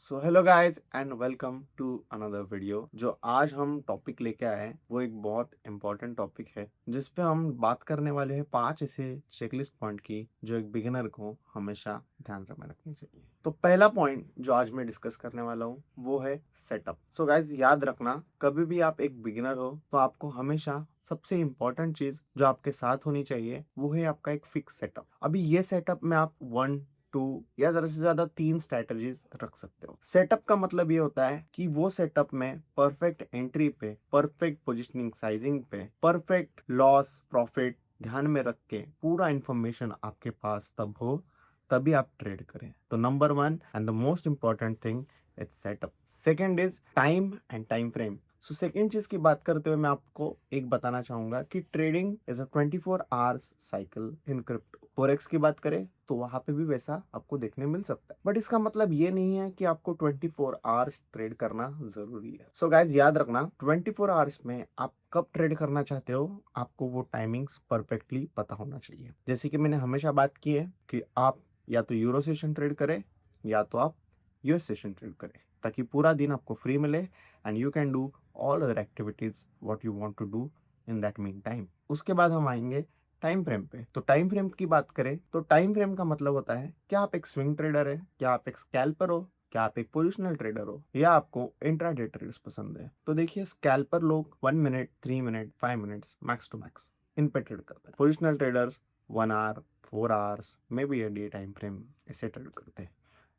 So hello guys and welcome to another video. जो आज हम टॉपिक लेके आए हैं वो एक बहुत इंपॉर्टेंट टॉपिक है जिस पे हम बात करने वाले हैं 5 ऐसे चेकलिस्ट पॉइंट की जो एक बिगिनर को हमेशा ध्यान में रखनी चाहिए। तो पहला पॉइंट जो आज मैं डिस्कस करने वाला हूँ वो है सेटअप। सो गाइस याद रखना, कभी भी आप एक बिगिनर हो तो आपको हमेशा सबसे इंपॉर्टेंट चीज जो आपके साथ होनी चाहिए वो है आपका एक फिक्स सेटअप। अभी ये सेटअप में आप 1 2 या ज्यादा से ज्यादा 3 स्ट्रेटजीज रख सकते हो। सेटअप का मतलब ये होता है कि वो सेटअप में परफेक्ट एंट्री पे, परफेक्ट पोजिशनिंग साइजिंग पे, परफेक्ट लॉस प्रॉफिट ध्यान में रख के पूरा इंफॉर्मेशन आपके पास तब हो तभी आप ट्रेड करें। तो number 1 and the most important thing is setup. Second is time and time frame. So second चीज की बात करते हुए मैं आपको एक बताना चाहूंगा कि trading is a 24 hours cycle in crypto. Forex की बात करें तो वहां पे भी वैसा आपको देखने मिल सकता है, बट इसका मतलब ये नहीं है कि आपको 24 आवर्स ट्रेड करना जरूरी है। सो गाइज याद रखना, 24 आवर्स में आप कब ट्रेड करना चाहते हो आपको वो टाइमिंग्स परफेक्टली पता होना चाहिए। जैसे कि मैंने हमेशा बात की है कि आप या तो यूरो सेशन ट्रेड करें या तो आप यूएस सेशन ट्रेड करें, ताकि पूरा दिन आपको फ्री मिले and you can do all other activities what you want to do in that mean time. उसके बाद हम आएंगे टाइम फ्रेम पे। तो टाइम फ्रेम की बात करें तो टाइम फ्रेम का मतलब होता है क्या आप एक स्विंग ट्रेडर है, क्या आप एक स्कैल्पर हो, क्या आप एक पोजिशनल ट्रेडर हो, या आपको इंट्राडे ट्रेड्स पसंद है। तो देखिए, स्कैल्पर लोग 1 minute, 3 minute, 5 minutes max to max इन पे ट्रेड करते हैं। Positional traders 1 hour, 4 hours, may be a day time frame ऐसे ट्रेड करते हैं।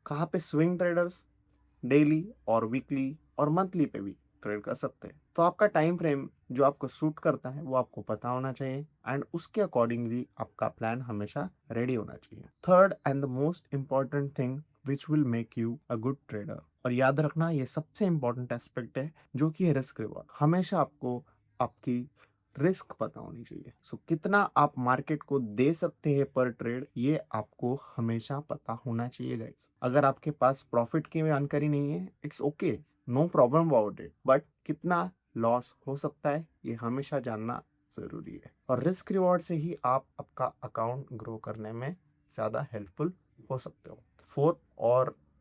कहाँ पे स्विंग ट्रेडर्स डेली और वीकली और मंथली पे भी ट्रेड कर सकते हैं। तो आपका टाइम फ्रेम जो आपको सूट करता है वो आपको पता होना चाहिए एंड उसके अकॉर्डिंगली आपका प्लान हमेशा रेडी होना चाहिए। Third and the most important thing which will make you a good trader, और याद रखना ये सबसे इंपॉर्टेंट एस्पेक्ट है, जो कि है रिस्क रिवॉर्ड। हमेशा आपको आपकी रिस्क पता होनी चाहिए। सो कितना आप मार्केट को दे सकते हैं पर ट्रेड, ये आपको हमेशा पता होना चाहिए गाइस। अगर आपके पास प्रॉफिट की जानकारी नहीं है, it's okay, no problem about it, but कितना लॉस हो सकता है ये हमेशा जानना जरूरी है। और रिस्क रिवॉर्ड से ही आप आपका अकाउंट ग्रो करने में ज़्यादा हेल्पफुल हो सकते हो। फोर्थ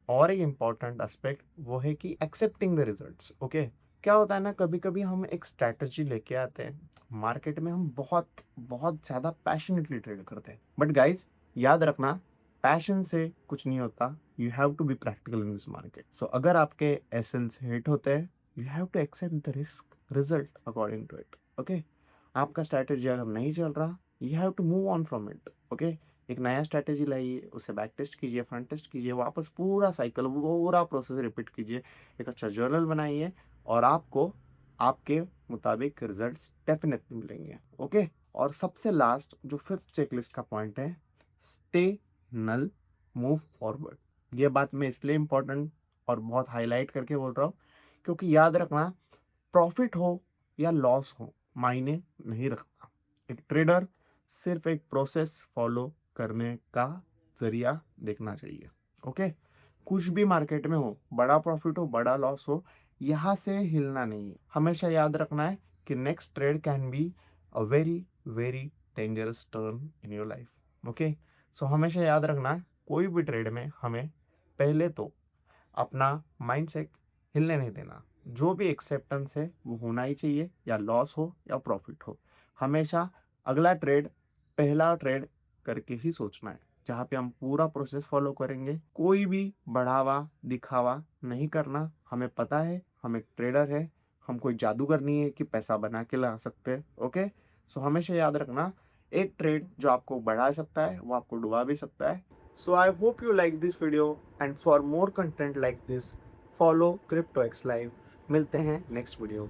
और एक इम्पॉर्टेंट एस्पेक्ट वो है कि एक्सेप्टिंग द रिजल्ट्स। ओके, क्या होता है ना, कभी कभी हम एक स्ट्रैटेजी लेके आते हैं मार्केट में, हम बहुत बहुत ज़्यादा पैशनेटली ट्रेड करते हैं, बट गाइज याद रखना, पैशन से कुछ नहीं होता। You have to be practical in this market. So अगर आपके एसएल्स हिट होते हैं, you have to accept the risk result according to it. Okay, आपका स्ट्रैटेजी अगर नहीं चल रहा, you have to move on from it. Okay, एक नया स्ट्रैटेजी लाइए, उसे बैक टेस्ट कीजिए, फ्रंट टेस्ट कीजिए, वापस पूरा साइकिल, पूरा प्रोसेस रिपीट कीजिए, एक अच्छा जर्नल बनाइए और आपको आपके मुताबिक रिजल्ट्स डेफिनेटली मिलेंगे। ओके, और सबसे लास्ट जो फिफ्थ चेकलिस्ट का पॉइंट है, स्टे नल, मूव फॉरवर्ड। ये बात मैं इसलिए इंपॉर्टेंट और बहुत हाईलाइट करके बोल रहा हूँ क्योंकि याद रखना, प्रॉफिट हो या लॉस हो मायने नहीं रखता। एक ट्रेडर सिर्फ एक प्रोसेस फॉलो करने का जरिया देखना चाहिए। ओके, कुछ भी मार्केट में हो, बड़ा प्रॉफिट हो, बड़ा लॉस हो, यहाँ से हिलना नहीं है। हमेशा याद रखना है कि next trade can be a very very dangerous turn in your life. Okay, so हमेशा याद रखना है, कोई भी ट्रेड में हमें पहले तो अपना माइंडसेट हिलने नहीं देना। जो भी एक्सेप्टेंस है वो होना ही चाहिए, या लॉस हो या प्रॉफिट हो। हमेशा अगला ट्रेड पहला ट्रेड करके ही सोचना है, जहाँ पे हम पूरा प्रोसेस फॉलो करेंगे। कोई भी बढ़ावा दिखावा नहीं करना। हमें पता है हम एक ट्रेडर है, हम कोई जादूगर नहीं है कि पैसा बना के ला सकते हैं। ओके, सो हमेशा याद रखना, एक ट्रेड जो आपको बढ़ा सकता है वो आपको डुबा भी सकता है। So I hope you like this video, and for more content like this follow CryptoX Live। मिलते हैं नेक्स्ट वीडियो।